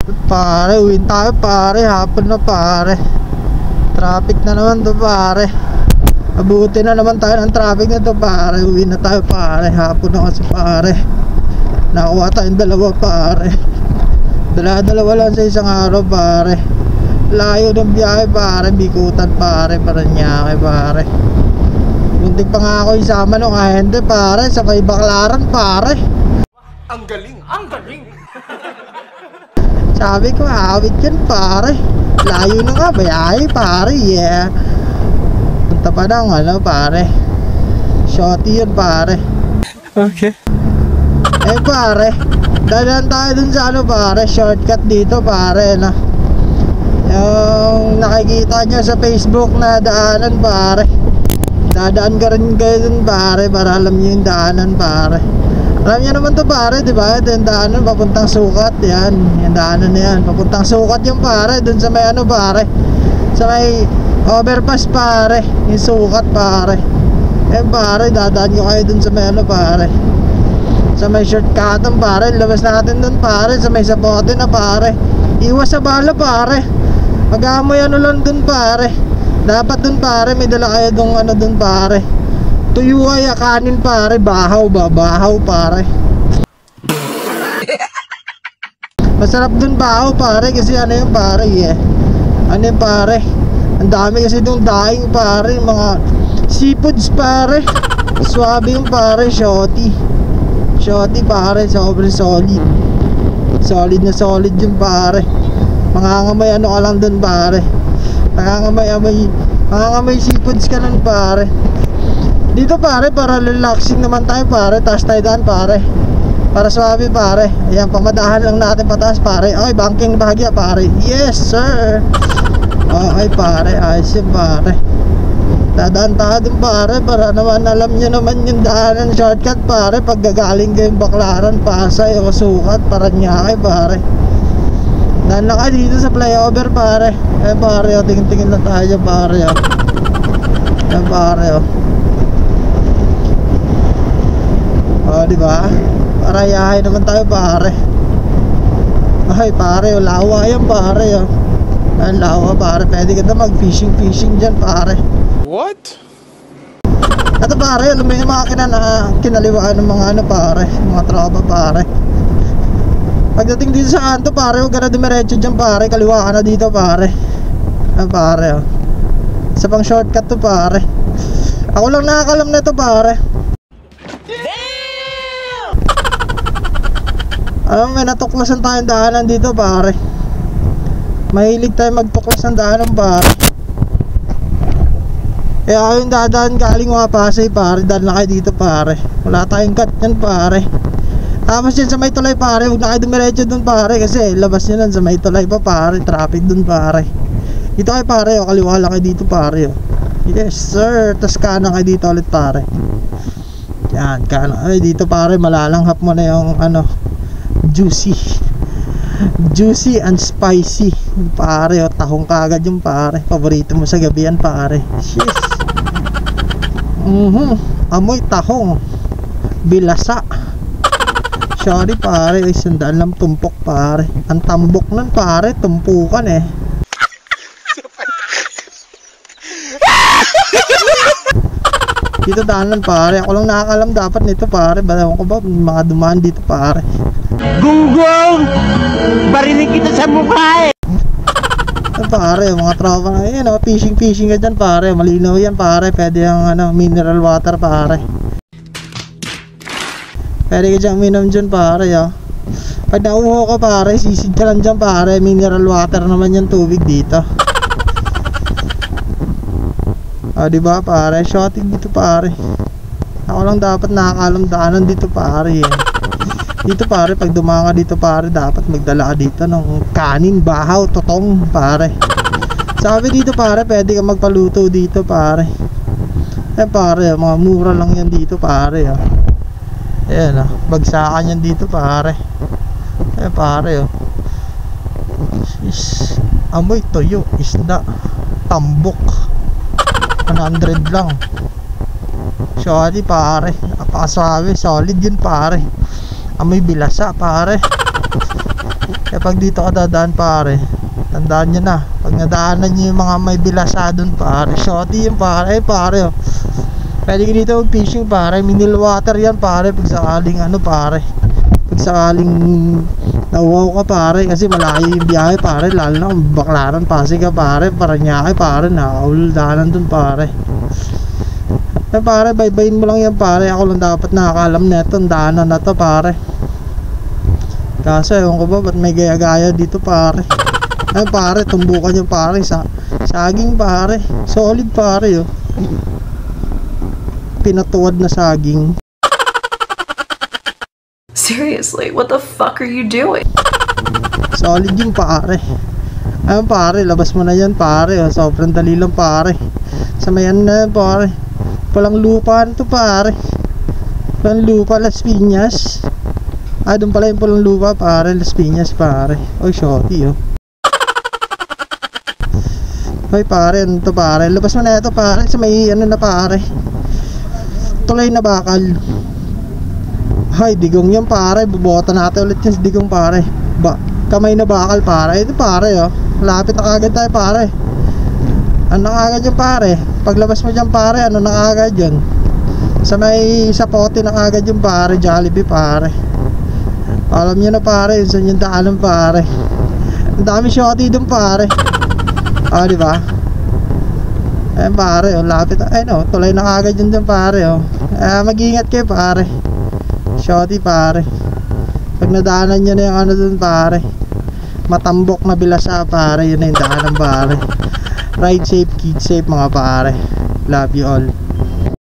Pare, uwin tayo pare, hapon na pare. Traffic na naman to pare. Abuti na naman tayo ng traffic na to pare. Uwi na tayo pare, hapon na kasi pare. Nakuha tayong dalawa pare. Dala-dalawa lang sa isang araw pare. Layo ng biyahe pare, Bikutan pare, Paranaque pare. Muntik pa nga ako isama nung ahente pare, sa may Baclaran pare. Ang galing, ang galing. Sabi ko, awit yan pare. Layo na nga, bayahe pare, yeah. Punta pa ng ano pare, shorty yun pare. Okay. Eh pare, dadaan tayo dun sa ano pare, shortcut dito pare, no? Yung nakikita nyo sa Facebook na daanan pare. Dadaan ka rin kayo dun pare, para alam nyo yung daanan pare. Alam nyo naman to pare, diba? Ito yung daanan papuntang Sukat. Yan, yung daanan na yan papuntang Sukat yung pare, dun sa may ano pare, sa may overpass pare, yung Sukat pare. Eh pare, dadaan nyo kayo dun sa may ano pare, sa may shortcutan pare. Labas natin dun pare, sa may Sapote na pare. Iwas sa bala pare. Mag-amoy ano lang dun pare. Dapat dun pare, may dala kayo dun ano dun pare. Tuyo ay kanin pare, bahaw ba? Bahaw pare. Masarap dun bahaw pare, kasi ano yung pare eh. Ano yung pare, ang dami kasi dun daing pare, mga seafoods pare. Swabe yung pare, shorty. Shorty pare, sobrang solid. Solid na solid yung pare. Mangangamay ano ka lang dun pare. Mangangamay seafoods ka nun pare. Dito pare, para relaxing naman tayo pare. Taas tayo daan pare, para swabe pare. Ayan, pamadahan lang natin pataas pare. Okay, banking bahagya pare. Yes sir. Okay pare, ayos yun pare. Dadaan tayo dun pare, para naman alam nyo naman yung daanan shortcut pare. Pag gagaling kayong Baclaran, Pasay o Sukat, Paranaque pare. Daan na kayo dito sa flyover pare. Eh pare, oh, tingin-tingin na tayo pare, oh. Ayan pare, oh. Oh, diba? Para yahay naman tayo pare. Ay pare, oh, lawa yan pare, oh. Ayan, lawa pare. Pwede ka na mag-fishing dyan pare. What? Ito pare, alam mo yung makina na kinaliwaan ng mga ano pare, mga tropa pare. Pagdating dito sa kanto pare, huwag ka na dumiretso dyan pare, kaliwa ka na dito pare. Ayan pare, oh. Isa pang shortcut to pare. Ako lang nakakalam na to pare. Alam mo, may natuklasan tayong daanan dito pare. Mahilig tayo magtuklas ng daanan pare. Kaya yung dadaan galing mga Pasay pare, daan na kayo dito pare. Wala tayong cut yan pare. Tapos yan sa may tulay pare, huwag na kayo dumiretso dun pare, kasi labas nyo lang sa may tulay pa pare. Traffic dun pare. Dito kayo pare, o kaliwa lang kayo dito pare, o. Yes sir. Tapos kanan kayo dito ulit pare. Yan, kanan. Ay dito pare, malalanghap mo na yung ano, juicy and spicy pare, o. Tahong kagad yung pare. Paborito mo sa gabi yan pare. Yes. Amoy tahong, bilasa. Sorry pare, ay sandaan lang tumpok pare. Ang tambok nun pare, tumpukan eh. Dito daanan pare, ako lang nakakalam dapat nito pare. Balawan ko ba mga dumaan dito pare. Gunggong! Barinig kita sa mukha eh! Pare, mga tropa na yan, oh, fishing ka dyan pare. Malinaw yan pare, pwede yung ano, mineral water pare. Pwede ka dyan uminom dyan pare, oh. Pag nauho ka pare, sisid ka lang dyan pare. Mineral water naman yung tubig dito. Diba pare, shooting dito pare. Ako lang dapat nakakalam daanan dito pare, eh. Dito pare, pag dumaka dito pare, dapat magdala ka dito ng kanin, bahaw, totong pare. Sabi dito pare, pwede ka magpaluto dito pare. Eh pare, mga mura lang yan dito pare, oh. Ayan, oh, bagsakan yan dito pare. Eh pare, oh. Amoy toyo, isda, tambok, 100 lang. Sorry pare, napakasabi, solid yun pare. Amoy bilasa pare. Kaya pag dito ka dadaan pare, tandaan nyo na, pag nadaanan nyo yung mga may bilasa dun pare, shorty yung pare, pare oh. Pwede ka dito mag fishing pare, mineral water yan pare, pag sakaling ano pare, pag sakaling nauwaw ka pare, kasi malayo yung biyahe pare, lalo na kung Baclaran, Pasig ka pare, Paranaque pare, nakakauldanan dun pare. Eh pare, baybayin mo lang yan pare, ako lang dapat nakakalam neto, ang daanan na to pare. Kaso ewan ko ba ba't may gaya-gaya dito pare. Ay pare, tumbukan yung pare sa saging pare, solid pare oh. Pinatuwad na saging. Seriously, what the fuck are you doing? Solid yung pare. Ayun pare, labas mo na yan pare oh. Sobrang dali lang pare. Sa mayan na yan pare. Palang lupa to pare. Palang lupa, Las Piñas. Ah, doon pala yung palang lupa pare, Las Piñas pare. Oy, shorty oh. Oy pare, ano to pare? Labas mo na ito pare, sa may ano na pare, tulay na bakal. Ay, digong yan pare, bubota natin ulit yan sa digong pare. Kamay na bakal pare. Ito pare oh, malapit na kagad tayo pare. Ano na kagad yung pare? Paglabas mo dyan pare, ano na kagad yun? Sa may sapote na kagad yung pare, Jollibee pare. Alam nyo na pare, yun saan yung daanan pare. Ang dami shorty dun pare. Ah, diba? Eh pare, oh, lapit. Ay no, tulay na kagad yun dun pare oh. Mag-iingat kayo pare. Shorty pare. Pag nadaanan nyo na yung ano dun pare, matambok na bilasa pare, yun na yung daanan pare. Ride safe, keep safe mga pare. Love you all.